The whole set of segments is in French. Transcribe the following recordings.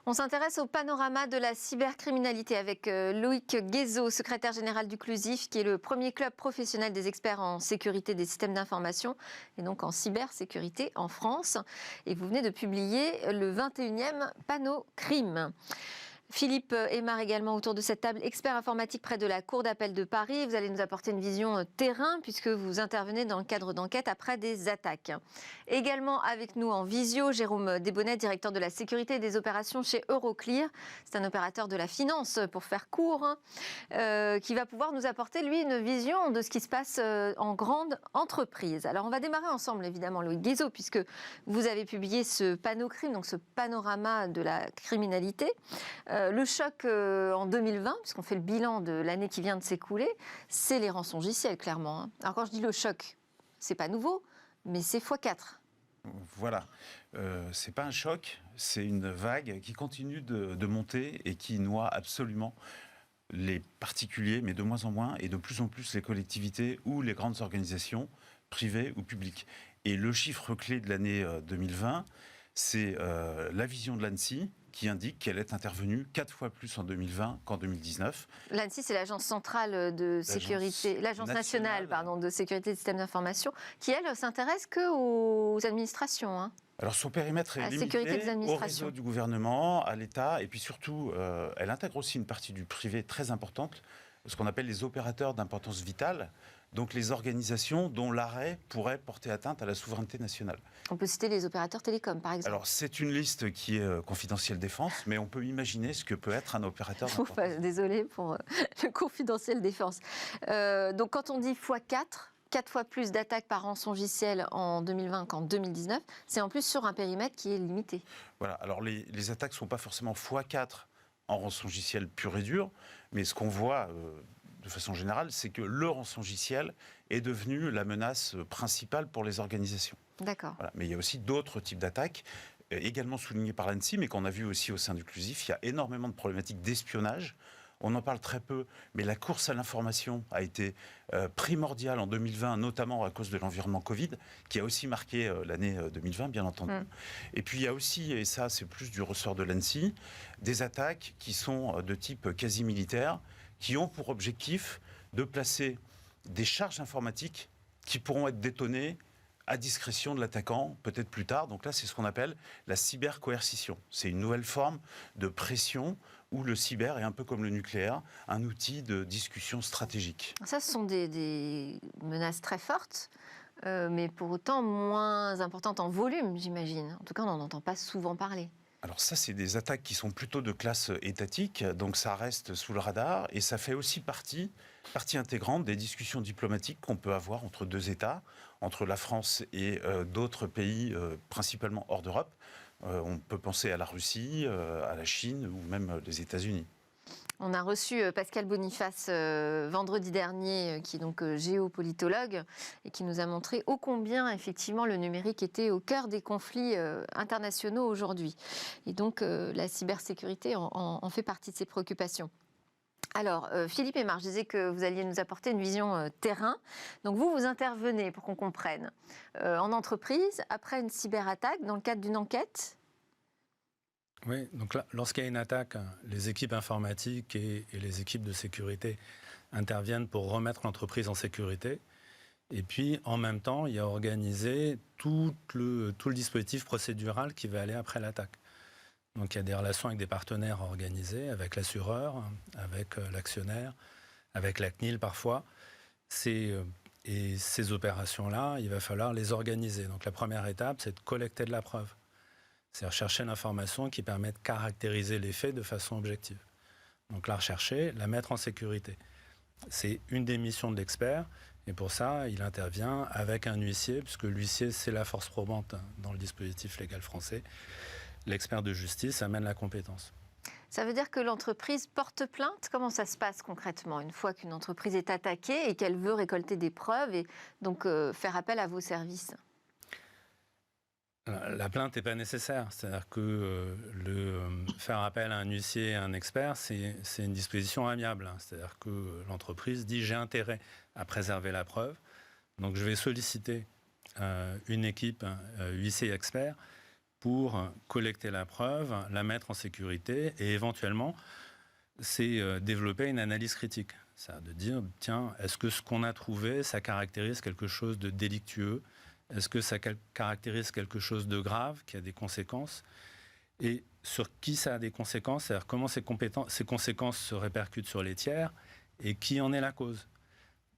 On s'intéresse au panorama de la cybercriminalité avec Loïc Guézot, secrétaire général du CLUSIF, qui est le premier club professionnel des experts en sécurité des systèmes d'information et donc en cybersécurité en France. Et vous venez de publier le 21e Panocrime. Philippe Aymar également autour de cette table, expert informatique près de la Cour d'appel de Paris. Vous allez nous apporter une vision terrain puisque vous intervenez dans le cadre d'enquête après des attaques. Également avec nous en visio, Jérôme Desbonnets, directeur de la sécurité et des opérations chez Euroclear. C'est un opérateur de la finance, pour faire court, qui va pouvoir nous apporter, lui, une vision de ce qui se passe en grande entreprise. Alors, on va démarrer ensemble, évidemment, Loïc Guézot, puisque vous avez publié ce Panocrime, donc ce panorama de la criminalité. Le choc en 2020, puisqu'on fait le bilan de l'année qui vient de s'écouler, c'est les rançongiciels, clairement. Alors quand je dis le choc, c'est pas nouveau, mais c'est x4. Voilà, c'est pas un choc, c'est une vague qui continue de monter et qui noie absolument les particuliers, mais de moins en moins, et de plus en plus les collectivités ou les grandes organisations, privées ou publiques. Et le chiffre clé de l'année 2020, c'est la vision de l'ANSSI, qui indique qu'elle est intervenue 4 fois plus en 2020 qu'en 2019. L'ANSSI, c'est l'agence centrale de sécurité, l'agence nationale de sécurité des systèmes d'information, qui, elle, s'intéresse qu'aux administrations. Hein. Alors son périmètre est limité au réseau du gouvernement, à l'État, et puis surtout, elle intègre aussi une partie du privé très importante, ce qu'on appelle les opérateurs d'importance vitale, donc les organisations dont l'arrêt pourrait porter atteinte à la souveraineté nationale. On peut citer les opérateurs télécoms, par exemple. Alors c'est une liste qui est confidentielle défense, mais on peut imaginer ce que peut être un opérateur d'importance. Désolée pour le confidentiel défense. Donc quand on dit x4, 4 fois plus d'attaques par rançongiciel en 2020 qu'en 2019, c'est en plus sur un périmètre qui est limité. Voilà, alors les attaques ne sont pas forcément x4 en rançongiciel pur et dur, mais ce qu'on voit de façon générale, c'est que le rançongiciel est devenu la menace principale pour les organisations. D'accord. Voilà. Mais il y a aussi d'autres types d'attaques, également soulignés par l'ANSSI, mais qu'on a vu aussi au sein du CLUSIF. Il y a énormément de problématiques d'espionnage. On en parle très peu, mais la course à l'information a été primordiale en 2020, notamment à cause de l'environnement Covid, qui a aussi marqué l'année 2020, bien entendu. Et puis il y a aussi, et ça c'est plus du ressort de l'ANSSI, des attaques qui sont de type quasi-militaire, qui ont pour objectif de placer des charges informatiques qui pourront être détonnées à discrétion de l'attaquant, peut-être plus tard. Donc là, c'est ce qu'on appelle la cybercoercition. C'est une nouvelle forme de pression où le cyber est un peu comme le nucléaire, un outil de discussion stratégique. Ça, ce sont des menaces très fortes, mais pour autant moins importantes en volume, j'imagine. En tout cas, on n'en entend pas souvent parler. Alors ça, c'est des attaques qui sont plutôt de classe étatique, donc ça reste sous le radar, et ça fait aussi partie intégrante des discussions diplomatiques qu'on peut avoir entre deux États, entre la France et d'autres pays, principalement hors d'Europe. On peut penser à la Russie, à la Chine ou même les États-Unis. On a reçu Pascal Boniface vendredi dernier, qui est donc géopolitologue, et qui nous a montré ô combien, effectivement, le numérique était au cœur des conflits internationaux aujourd'hui. Et donc, la cybersécurité en fait partie de ses préoccupations. Alors, Philippe Aymar, je disais que vous alliez nous apporter une vision terrain. Donc, vous intervenez, pour qu'on comprenne, en entreprise, après une cyberattaque, dans le cadre d'une enquête. Oui, donc là, lorsqu'il y a une attaque, les équipes informatiques et les équipes de sécurité interviennent pour remettre l'entreprise en sécurité. Et puis, en même temps, il y a organisé tout le dispositif procédural qui va aller après l'attaque. Donc, il y a des relations avec des partenaires organisés, avec l'assureur, avec l'actionnaire, avec la CNIL parfois. Et ces opérations-là, il va falloir les organiser. Donc, la première étape, c'est de collecter de la preuve. C'est rechercher l'information qui permet de caractériser les faits de façon objective. Donc la rechercher, la mettre en sécurité. C'est une des missions de l'expert, et pour ça, il intervient avec un huissier, puisque l'huissier, c'est la force probante dans le dispositif légal français. L'expert de justice amène la compétence. Ça veut dire que l'entreprise porte plainte? Comment ça se passe concrètement, une fois qu'une entreprise est attaquée et qu'elle veut récolter des preuves et donc faire appel à vos services? La plainte n'est pas nécessaire. C'est-à-dire que faire appel à un huissier et à un expert, c'est une disposition amiable. C'est-à-dire que l'entreprise dit « j'ai intérêt à préserver la preuve ». Donc je vais solliciter une équipe huissier-expert pour collecter la preuve, la mettre en sécurité et éventuellement, c'est développer une analyse critique. C'est de dire, tiens, est-ce que ce qu'on a trouvé, ça caractérise quelque chose de délictueux? Est-ce que ça caractérise quelque chose de grave, qui a des conséquences? Et sur qui ça a des conséquences? C'est-à-dire comment ces conséquences se répercutent sur les tiers et qui en est la cause?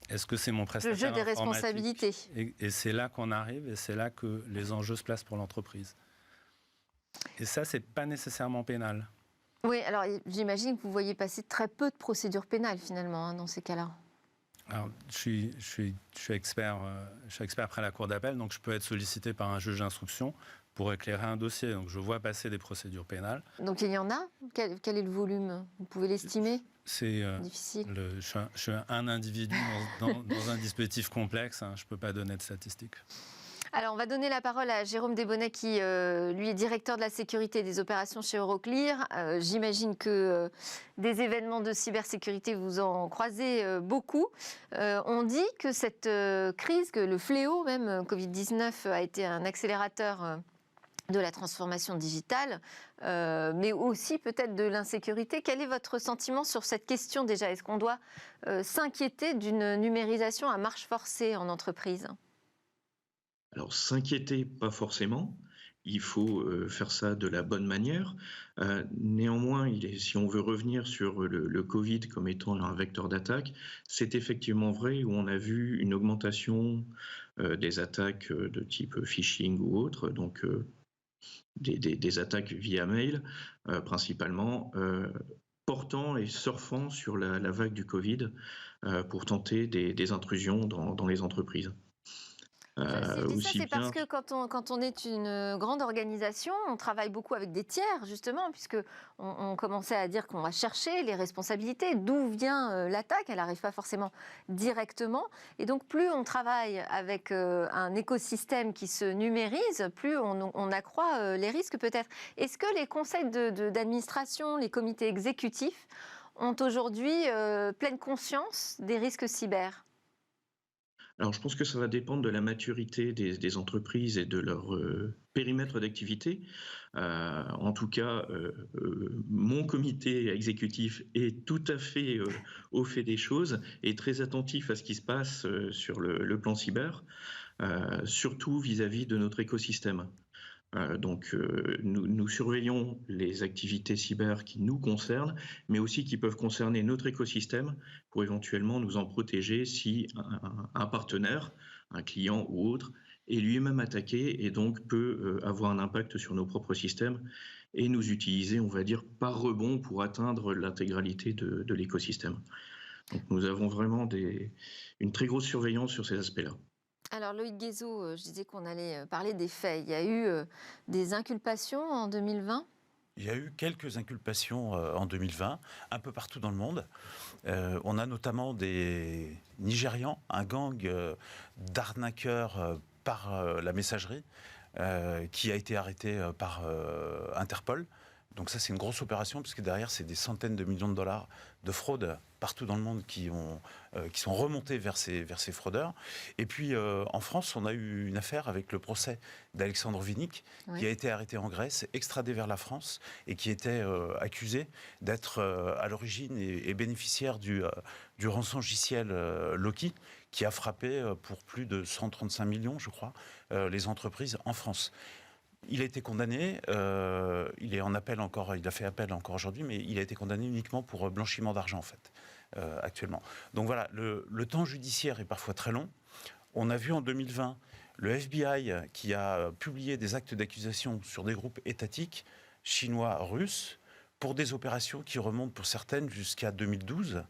Est-ce que c'est mon prestataire Le jeu des informatique? responsabilités. Et c'est là qu'on arrive et c'est là que les enjeux se placent pour l'entreprise. Et ça, c'est pas nécessairement pénal. Oui, alors j'imagine que vous voyez passer très peu de procédures pénales finalement dans ces cas-là. Alors, je suis expert près la cour d'appel, donc je peux être sollicité par un juge d'instruction pour éclairer un dossier. Donc je vois passer des procédures pénales. Donc il y en a. Quel est le volume? Vous pouvez l'estimer? C'est difficile. Je suis un individu dans un dispositif complexe. Je ne peux pas donner de statistiques. Alors, on va donner la parole à Jérôme Desbonnets, qui, lui, est directeur de la sécurité et des opérations chez Euroclear. J'imagine que des événements de cybersécurité, vous en croisez beaucoup. On dit que cette crise, que le fléau même, Covid-19, a été un accélérateur de la transformation digitale, mais aussi peut-être de l'insécurité. Quel est votre sentiment sur cette question déjà? Est-ce qu'on doit s'inquiéter d'une numérisation à marche forcée en entreprise? Alors, s'inquiéter, pas forcément. Il faut faire ça de la bonne manière. Néanmoins, si on veut revenir sur le Covid comme étant un vecteur d'attaque, c'est effectivement vrai où on a vu une augmentation des attaques de type phishing ou autre, donc des attaques via mail, principalement, portant et surfant sur la vague du Covid pour tenter des intrusions dans les entreprises. Si je dis ça, c'est parce que quand on est une grande organisation, on travaille beaucoup avec des tiers, justement, puisque on commençait à dire qu'on va chercher les responsabilités, d'où vient l'attaque, elle n'arrive pas forcément directement. Et donc, plus on travaille avec un écosystème qui se numérise, plus on accroît les risques peut-être. Est-ce que les conseils d'administration, les comités exécutifs ont aujourd'hui pleine conscience des risques cyber ? Alors, je pense que ça va dépendre de la maturité des entreprises et de leur périmètre d'activité. En tout cas, mon comité exécutif est tout à fait au fait des choses et très attentif à ce qui se passe sur le plan cyber, surtout vis-à-vis de notre écosystème. Donc, nous surveillons les activités cyber qui nous concernent, mais aussi qui peuvent concerner notre écosystème pour éventuellement nous en protéger si un partenaire, un client ou autre, est lui-même attaqué et donc peut avoir un impact sur nos propres systèmes et nous utiliser, on va dire, par rebond pour atteindre l'intégralité de l'écosystème. Donc, nous avons vraiment une très grosse surveillance sur ces aspects-là. Alors Loïc Guézot, je disais qu'on allait parler des faits. Il y a eu des inculpations en 2020 ? Il y a eu quelques inculpations en 2020, un peu partout dans le monde. On a notamment des Nigérians, un gang d'arnaqueurs par la messagerie qui a été arrêté par Interpol. Donc ça, c'est une grosse opération, puisque derrière, c'est des centaines de millions de dollars de fraude partout dans le monde qui sont remontés vers ces fraudeurs. Et puis, en France, on a eu une affaire avec le procès d'Alexandre Vinnik, qui a été arrêté en Grèce, extradé vers la France, et qui était accusé d'être à l'origine et bénéficiaire du rançongiciel Loki, qui a frappé pour plus de 135 millions, je crois, les entreprises en France. Il a été condamné, il est en appel encore, il a fait appel encore aujourd'hui, mais il a été condamné uniquement pour blanchiment d'argent en fait, actuellement. Donc voilà, le temps judiciaire est parfois très long. On a vu en 2020 le FBI qui a publié des actes d'accusation sur des groupes étatiques chinois, russes, pour des opérations qui remontent pour certaines jusqu'à 2012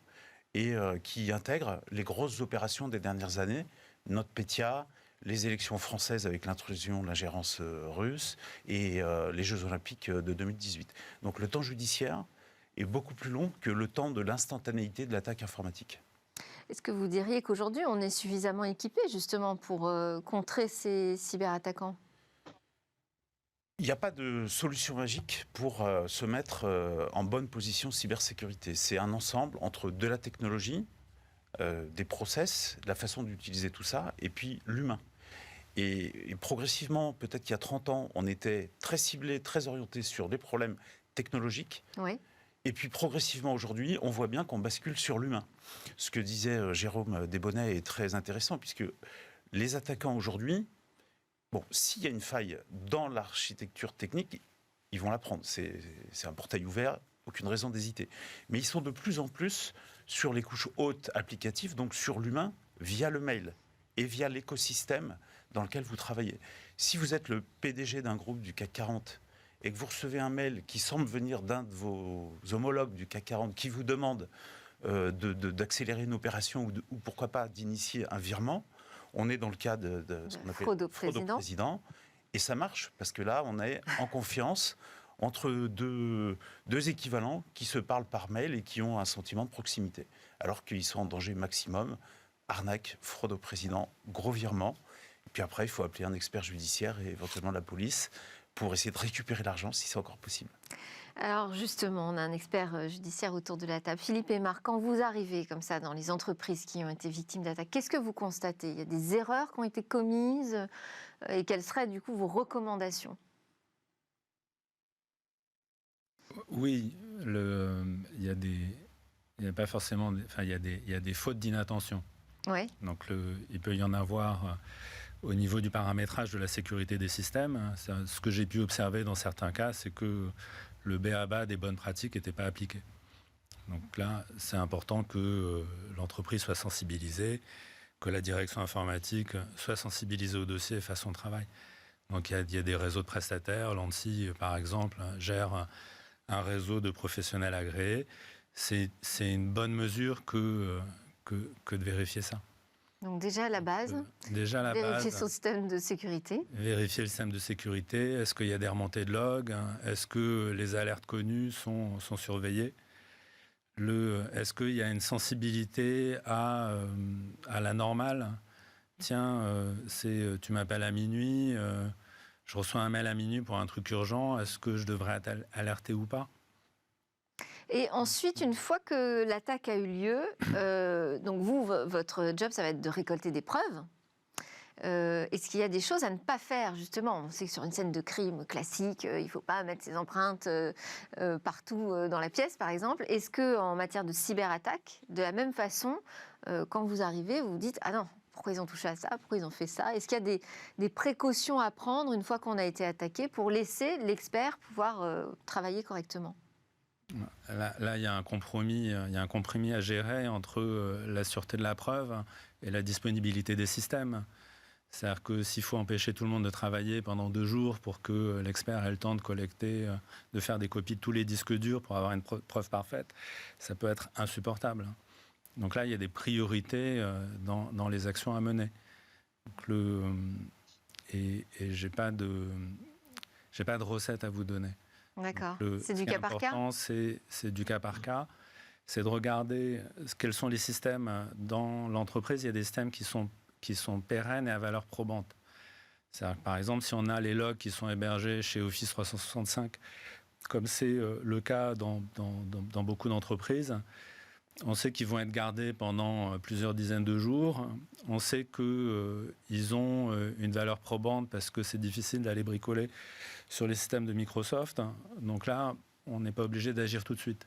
et qui intègrent les grosses opérations des dernières années, NotPetya, les élections françaises avec l'intrusion, l'ingérence russe et les Jeux Olympiques de 2018. Donc le temps judiciaire est beaucoup plus long que le temps de l'instantanéité de l'attaque informatique. Est-ce que vous diriez qu'aujourd'hui, on est suffisamment équipé justement pour contrer ces cyberattaquants ? Il n'y a pas de solution magique pour se mettre en bonne position cybersécurité. C'est un ensemble entre de la technologie, des process, la façon d'utiliser tout ça, et puis l'humain. Et progressivement, peut-être qu'il y a 30 ans, on était très ciblé, très orienté sur des problèmes technologiques. Oui. Et puis progressivement aujourd'hui, on voit bien qu'on bascule sur l'humain. Ce que disait Jérôme Desbonnets est très intéressant, puisque les attaquants aujourd'hui, bon, s'il y a une faille dans l'architecture technique, ils vont la prendre. C'est un portail ouvert, aucune raison d'hésiter. Mais ils sont de plus en plus sur les couches hautes applicatives, donc sur l'humain, via le mail et via l'écosystème dans lequel vous travaillez. Si vous êtes le PDG d'un groupe du CAC 40 et que vous recevez un mail qui semble venir d'un de vos homologues du CAC 40 qui vous demande d'accélérer une opération ou pourquoi pas d'initier un virement, on est dans le cas de ce qu'on appelle fraude au fraude au président. Et ça marche, parce que là, on est en confiance entre deux équivalents qui se parlent par mail et qui ont un sentiment de proximité, alors qu'ils sont en danger maximum. Arnaque, fraude au président, gros virement. Et puis après, il faut appeler un expert judiciaire et éventuellement la police pour essayer de récupérer l'argent si c'est encore possible. Alors justement, on a un expert judiciaire autour de la table. Philippe Aymar, quand vous arrivez comme ça dans les entreprises qui ont été victimes d'attaques, qu'est-ce que vous constatez? Il y a des erreurs qui ont été commises et quelles seraient du coup vos recommandations? Oui, il y a pas forcément, enfin il y a des fautes d'inattention. Oui. Donc il peut y en avoir au niveau du paramétrage de la sécurité des systèmes. Ce que j'ai pu observer dans certains cas, c'est que le b.a.-ba des bonnes pratiques n'était pas appliqué. Donc là, c'est important que l'entreprise soit sensibilisée, que la direction informatique soit sensibilisée au dossier et fasse son travail. Donc il y a des réseaux de prestataires. L'ANSSI, par exemple, gère un réseau de professionnels agréés. C'est une bonne mesure que de vérifier ça. Donc déjà à la base, vérifier son système de sécurité. Vérifier le système de sécurité. Est-ce qu'il y a des remontées de logs? Est-ce que les alertes connues sont surveillées? Est-ce qu'il y a une sensibilité à la normale? Tiens, tu m'appelles à minuit, je reçois un mail à minuit pour un truc urgent, est-ce que je devrais être alerté ou pas? Et ensuite, une fois que l'attaque a eu lieu, donc votre job, ça va être de récolter des preuves. Est-ce qu'il y a des choses à ne pas faire, justement? On sait que sur une scène de crime classique, il ne faut pas mettre ses empreintes partout dans la pièce, par exemple. Est-ce qu'en matière de cyberattaque, de la même façon, quand vous arrivez, vous vous dites « Ah non, pourquoi ils ont touché à ça? Pourquoi ils ont fait ça ?» Est-ce qu'il y a des précautions à prendre une fois qu'on a été attaqué pour laisser l'expert pouvoir travailler correctement? Là, il y a un compromis à gérer entre la sûreté de la preuve et la disponibilité des systèmes. C'est-à-dire que s'il faut empêcher tout le monde de travailler pendant 2 jours pour que l'expert ait le temps de collecter, de faire des copies de tous les disques durs pour avoir une preuve parfaite, ça peut être insupportable. Donc là, il y a des priorités dans les actions à mener. Donc et j'ai pas de recette à vous donner. D'accord. C'est du cas par cas? C'est du cas par cas. C'est de regarder quels sont les systèmes dans l'entreprise. Il y a des systèmes qui sont pérennes et à valeur probante. C'est-à-dire que, par exemple, si on a les logs qui sont hébergés chez Office 365, comme c'est le cas dans beaucoup d'entreprises, on sait qu'ils vont être gardés pendant plusieurs dizaines de jours. On sait qu'ils ont une valeur probante parce que c'est difficile d'aller bricoler sur les systèmes de Microsoft. Donc là, on n'est pas obligé d'agir tout de suite.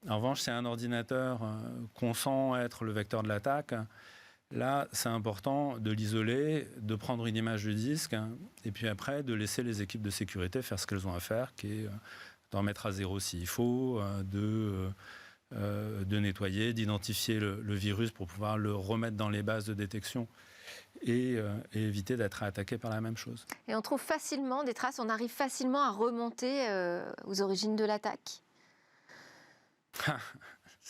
En revanche, c'est un ordinateur qu'on sent être le vecteur de l'attaque. Là, c'est important de l'isoler, de prendre une image du disque et puis après de laisser les équipes de sécurité faire ce qu'elles ont à faire, qui est d'en mettre à zéro s'il faut, de nettoyer, d'identifier le virus pour pouvoir le remettre dans les bases de détection et éviter d'être attaqué par la même chose. Et on trouve facilement des traces, on arrive facilement à remonter aux origines de l'attaque?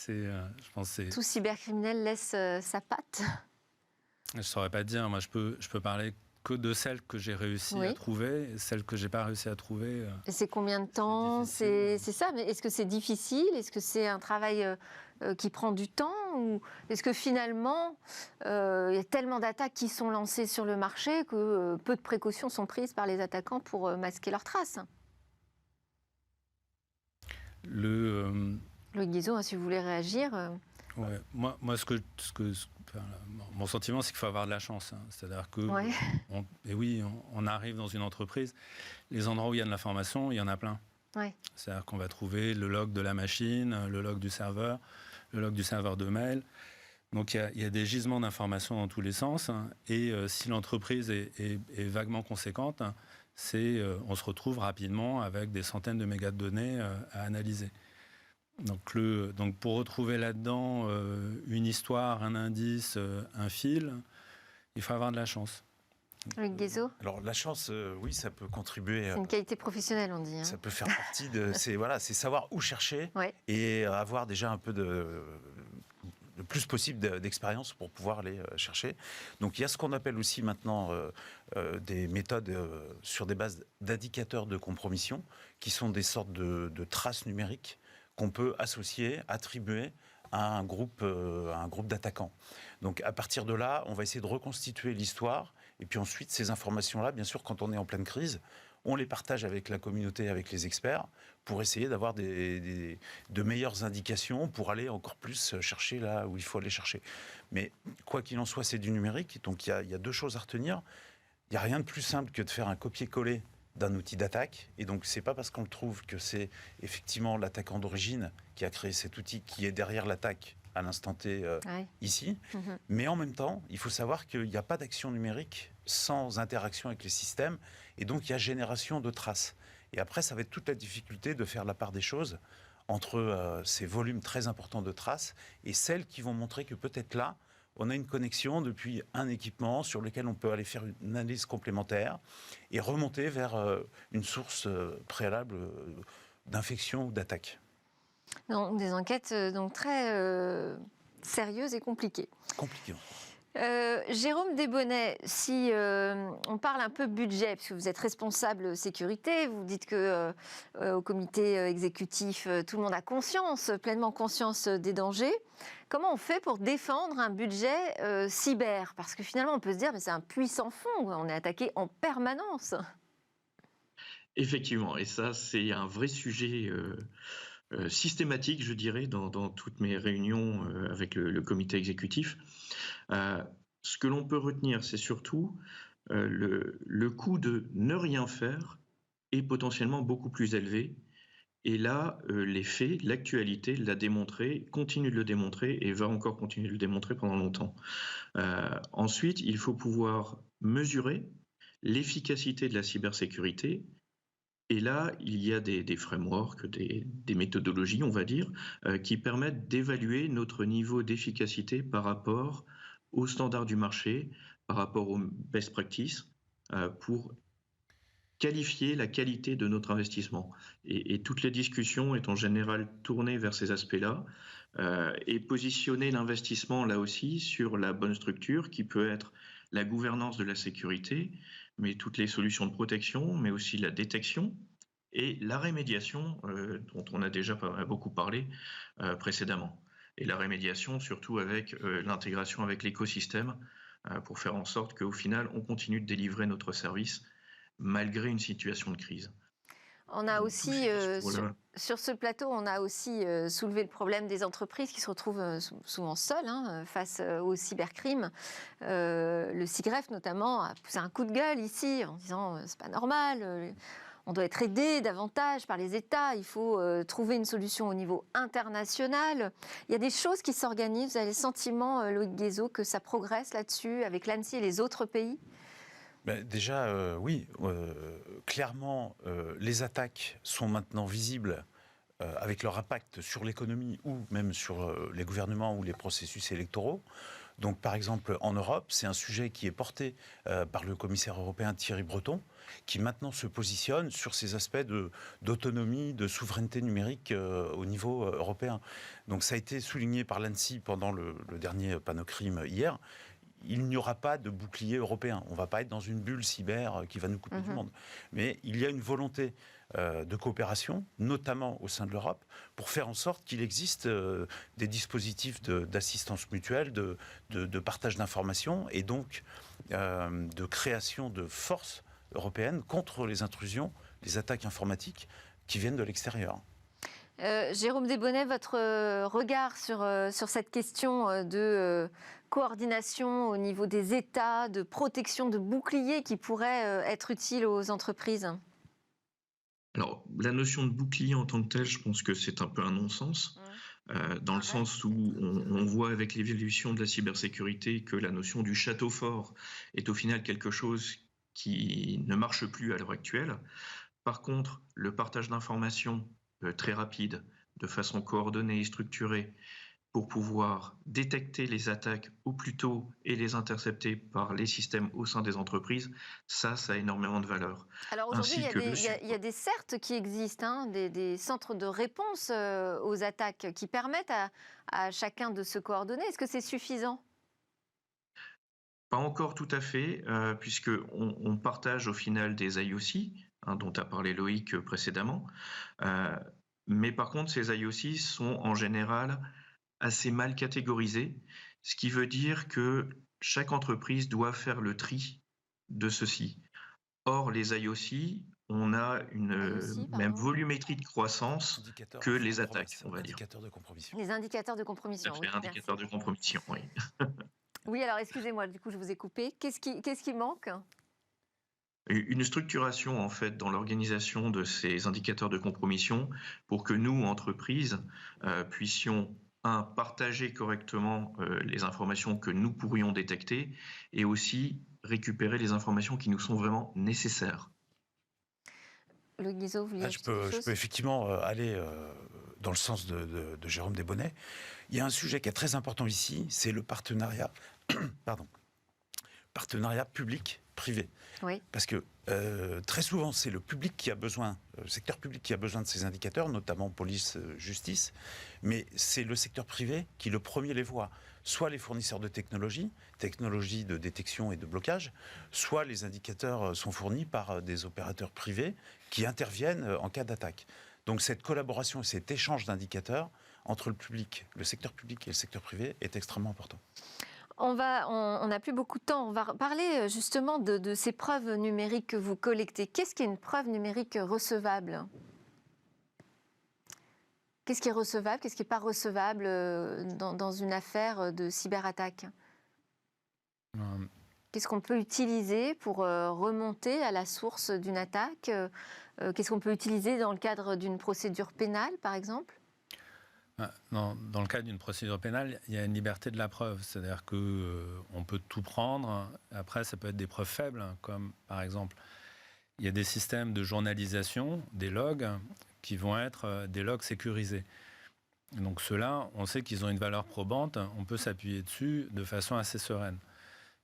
Je pense que tout cybercriminel laisse sa patte? Je ne saurais pas dire. Moi, je peux parler que de celles que j'ai réussi à trouver. Celles que je n'ai pas réussi à trouver... Et c'est combien de temps? C'est ça, mais est-ce que c'est difficile? Est-ce que c'est un travail qui prend du temps? Ou est-ce que finalement, il y a tellement d'attaques qui sont lancées sur le marché que peu de précautions sont prises par les attaquants pour masquer leurs traces? Loïc Guézot, si vous voulez réagir. Ouais. Moi, mon sentiment, c'est qu'il faut avoir de la chance. Hein. C'est-à-dire que, Ouais. on arrive dans une entreprise, les endroits où il y a de l'information, il y en a plein. Ouais. C'est-à-dire qu'on va trouver le log de la machine, le log du serveur de mail. Donc il y a des gisements d'informations dans tous les sens. Hein. Et si l'entreprise est vaguement conséquente, on se retrouve rapidement avec des centaines de mégas de données à analyser. Donc pour retrouver là-dedans une histoire, un indice, un fil, il faut avoir de la chance. Loïc Guézot, Alors la chance, oui, ça peut contribuer. c'est une qualité professionnelle, on dit. Hein. Ça peut faire partie de. C'est savoir où chercher Ouais. et avoir déjà un peu le plus possible d'expérience pour pouvoir aller chercher. Donc il y a ce qu'on appelle aussi maintenant des méthodes sur des bases d'indicateurs de compromission, qui sont des sortes de traces numériques qu'on peut associer, attribuer à un groupe d'attaquants. Donc à partir de là, on va essayer de reconstituer l'histoire. Et puis ensuite, ces informations-là, bien sûr, quand on est en pleine crise, on les partage avec la communauté, avec les experts, pour essayer d'avoir de meilleures indications, pour aller encore plus chercher là où il faut aller chercher. Mais quoi qu'il en soit, c'est du numérique. Donc il y a deux choses à retenir. Il n'y a rien de plus simple que de faire un copier-coller d'un outil d'attaque. Et donc, c'est pas parce qu'on le trouve que c'est effectivement l'attaquant d'origine qui a créé cet outil qui est derrière l'attaque à l'instant T ici. Mm-hmm. Mais en même temps, il faut savoir qu'il n'y a pas d'action numérique sans interaction avec les systèmes. Et donc, il y a génération de traces. Et après, ça va être toute la difficulté de faire la part des choses entre ces volumes très importants de traces et celles qui vont montrer que peut-être là, on a une connexion depuis un équipement sur lequel on peut aller faire une analyse complémentaire et remonter vers une source préalable d'infection ou d'attaque. Donc, des enquêtes donc très sérieuses et compliquées. Compliqué. Jérôme Desbonnets, si on parle un peu budget, puisque vous êtes responsable sécurité, vous dites que au comité exécutif, tout le monde a pleinement conscience des dangers. Comment on fait pour défendre un budget cyber? Parce que finalement, on peut se dire, mais c'est un puits sans fond, on est attaqué en permanence. Effectivement, et ça, c'est un vrai sujet systématique, je dirais, dans toutes mes réunions avec le comité exécutif. Ce que l'on peut retenir, c'est surtout le coût de ne rien faire est potentiellement beaucoup plus élevé. Et là, les faits, l'actualité l'a démontré, continue de le démontrer et va encore continuer de le démontrer pendant longtemps. Ensuite, il faut pouvoir mesurer l'efficacité de la cybersécurité. Et là, il y a des frameworks, des méthodologies, on va dire, qui permettent d'évaluer notre niveau d'efficacité par rapport aux standards du marché, par rapport aux best practices, pour qualifier la qualité de notre investissement. Et toutes les discussions est en général tournées vers ces aspects-là, et positionner l'investissement là aussi sur la bonne structure qui peut être la gouvernance de la sécurité, mais toutes les solutions de protection, mais aussi la détection et la rémédiation dont on a déjà beaucoup parlé précédemment. Et la rémédiation surtout avec l'intégration avec l'écosystème pour faire en sorte qu'au final on continue de délivrer notre service malgré une situation de crise. On a aussi, sur ce plateau, on a aussi soulevé le problème des entreprises qui se retrouvent souvent seules face au cybercrime. Le CIGREF, notamment, a poussé un coup de gueule ici en disant c'est pas normal, on doit être aidé davantage par les États, il faut trouver une solution au niveau international. Il y a des choses qui s'organisent. Vous avez le sentiment, Loïc Guézot, que ça progresse là-dessus avec l'ANSSI et les autres pays ? Déjà, oui, clairement, les attaques sont maintenant visibles avec leur impact sur l'économie ou même sur les gouvernements ou les processus électoraux. Donc, par exemple, en Europe, c'est un sujet qui est porté par le commissaire européen Thierry Breton, qui maintenant se positionne sur ces aspects d'autonomie, de souveraineté numérique au niveau européen. Donc, ça a été souligné par l'ANSSI pendant le dernier Panocrime hier. Il n'y aura pas de bouclier européen. On ne va pas être dans une bulle cyber qui va nous couper du monde. Mais il y a une volonté de coopération, notamment au sein de l'Europe, pour faire en sorte qu'il existe des dispositifs d'assistance mutuelle, de partage d'informations et donc de création de forces européennes contre les intrusions, les attaques informatiques qui viennent de l'extérieur. Jérôme Desbonnets, votre regard sur cette question de coordination au niveau des États, de protection de boucliers qui pourrait être utile aux entreprises? Alors, la notion de bouclier en tant que telle, je pense que c'est un peu un non-sens, dans le sens où on voit avec l'évolution de la cybersécurité que la notion du château fort est au final quelque chose qui ne marche plus à l'heure actuelle. Par contre, le partage d'informations très rapide, de façon coordonnée et structurée, pour pouvoir détecter les attaques au plus tôt et les intercepter par les systèmes au sein des entreprises, ça a énormément de valeur. Alors aujourd'hui, Ainsi que le il y a des CERT qui existent, hein, des centres de réponse aux attaques qui permettent à chacun de se coordonner. Est-ce que c'est suffisant? Pas encore tout à fait, puisqu'on partage au final des IOC, hein, dont a parlé Loïc précédemment. Mais par contre, ces IOC sont en général assez mal catégorisés, ce qui veut dire que chaque entreprise doit faire le tri de ceci. Or, les IOC, on a une même volumétrie de croissance que les attaques, on va dire. Indicateurs de compromission. Les indicateurs de compromission. Ça Oui, fait indicateur de compromission, oui. oui, alors excusez-moi, du coup, je vous ai coupé. Qu'est-ce qui manque? Une structuration en fait dans l'organisation de ces indicateurs de compromission pour que nous, entreprises, puissions partager correctement les informations que nous pourrions détecter et aussi récupérer les informations qui nous sont vraiment nécessaires. Loïc Guizot, vous vouliez Je peux effectivement aller dans le sens de Jérôme Desbonnets. Il y a un sujet qui est très important ici, c'est le partenariat, partenariat public-privé. Oui. Parce que très souvent, c'est le public qui a besoin, le secteur public qui a besoin de ces indicateurs, notamment police, justice, mais c'est le secteur privé qui le premier les voit. Soit les fournisseurs de technologies de détection et de blocage, soit les indicateurs sont fournis par des opérateurs privés qui interviennent en cas d'attaque. Donc cette collaboration et cet échange d'indicateurs entre le public, le secteur public et le secteur privé est extrêmement important. On n'a plus beaucoup de temps. On va parler justement de ces preuves numériques que vous collectez. Qu'est-ce qu'est une preuve numérique recevable? Qu'est-ce qui est recevable? Qu'est-ce qui n'est pas recevable dans une affaire de cyberattaque? Qu'est-ce qu'on peut utiliser pour remonter à la source d'une attaque? Qu'est-ce qu'on peut utiliser dans le cadre d'une procédure pénale, par exemple? Dans le cadre d'une procédure pénale, il y a une liberté de la preuve. C'est-à-dire qu'on peut tout prendre. Après, ça peut être des preuves faibles, comme par exemple, il y a des systèmes de journalisation, des logs, qui vont être des logs sécurisés. Donc ceux-là, on sait qu'ils ont une valeur probante. On peut s'appuyer dessus de façon assez sereine.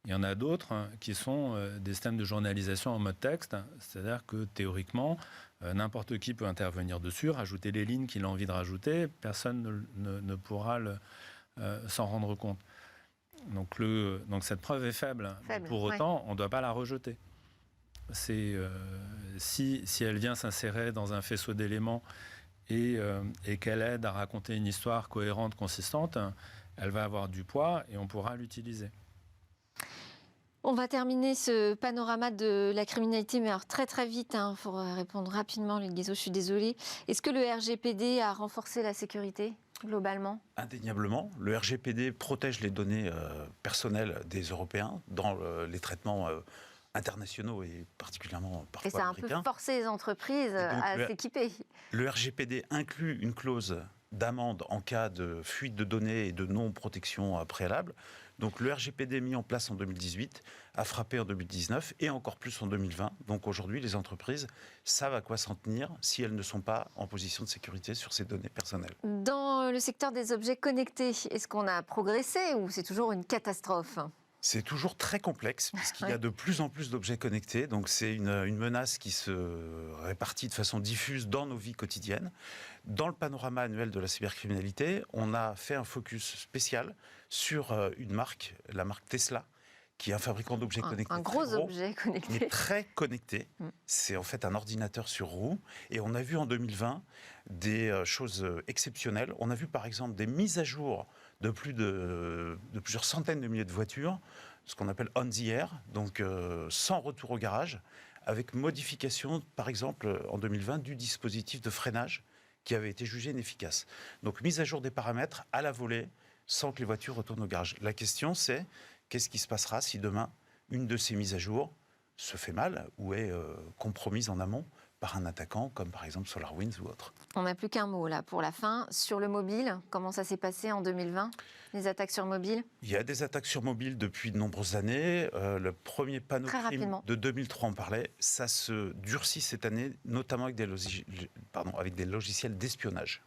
Il y en a d'autres qui sont des systèmes de journalisation en mode texte. C'est-à-dire que théoriquement, n'importe qui peut intervenir dessus, rajouter les lignes qu'il a envie de rajouter, personne ne pourra s'en rendre compte. Donc cette preuve est faible. Pour autant, on ne doit pas la rejeter. Si elle vient s'insérer dans un faisceau d'éléments et qu'elle aide à raconter une histoire cohérente, consistante, elle va avoir du poids et on pourra l'utiliser. On va terminer ce panorama de la criminalité, mais alors très très vite, il faut répondre rapidement, Loïc Guizot, je suis désolée. Est-ce que le RGPD a renforcé la sécurité globalement? Indéniablement. Le RGPD protège les données personnelles des Européens dans les traitements internationaux et particulièrement parfois et ça a américains. un peu forcé les entreprises à s'équiper. Le RGPD inclut une clause d'amende en cas de fuite de données et de non-protection préalable. Donc le RGPD mis en place en 2018 a frappé en 2019 et encore plus en 2020. Donc aujourd'hui, les entreprises savent à quoi s'en tenir si elles ne sont pas en position de sécurité sur ces données personnelles. Dans le secteur des objets connectés, est-ce qu'on a progressé ou c'est toujours une catastrophe? C'est toujours très complexe puisqu'il y a de plus en plus d'objets connectés. Donc c'est une menace qui se répartit de façon diffuse dans nos vies quotidiennes. Dans le panorama annuel de la cybercriminalité, on a fait un focus spécial sur une marque, la marque Tesla, qui est un fabricant d'objets connectés. Un gros objet connecté. Mais très connecté. C'est en fait un ordinateur sur roue. Et on a vu en 2020 des choses exceptionnelles. On a vu par exemple des mises à jour de plusieurs centaines de milliers de voitures, ce qu'on appelle on the air, donc sans retour au garage, avec modification, par exemple, en 2020, du dispositif de freinage qui avait été jugée inefficace. Donc mise à jour des paramètres à la volée, sans que les voitures retournent au garage. La question c'est, qu'est-ce qui se passera si demain, une de ces mises à jour se fait mal ou est compromise en amont par un attaquant, comme par exemple SolarWinds ou autre. On n'a plus qu'un mot là pour la fin. Sur le mobile, comment ça s'est passé en 2020, les attaques sur mobile? Il y a des attaques sur mobile depuis de nombreuses années. Le premier panneau crime de 2003 en parlait. Ça se durcit cette année, notamment avec des logiciels d'espionnage.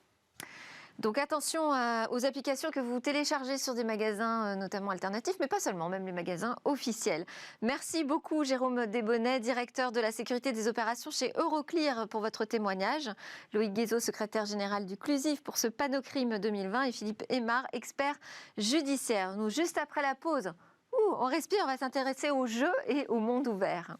Donc attention aux applications que vous téléchargez sur des magasins notamment alternatifs, mais pas seulement, même les magasins officiels. Merci beaucoup Jérôme Desbonnets, directeur de la sécurité des opérations chez Euroclear pour votre témoignage. Loïc Guézot, secrétaire général du CLUSIF pour ce Panocrime 2020 et Philippe Aymar, expert judiciaire. Nous, juste après la pause, on respire, on va s'intéresser aux jeux et au monde ouvert.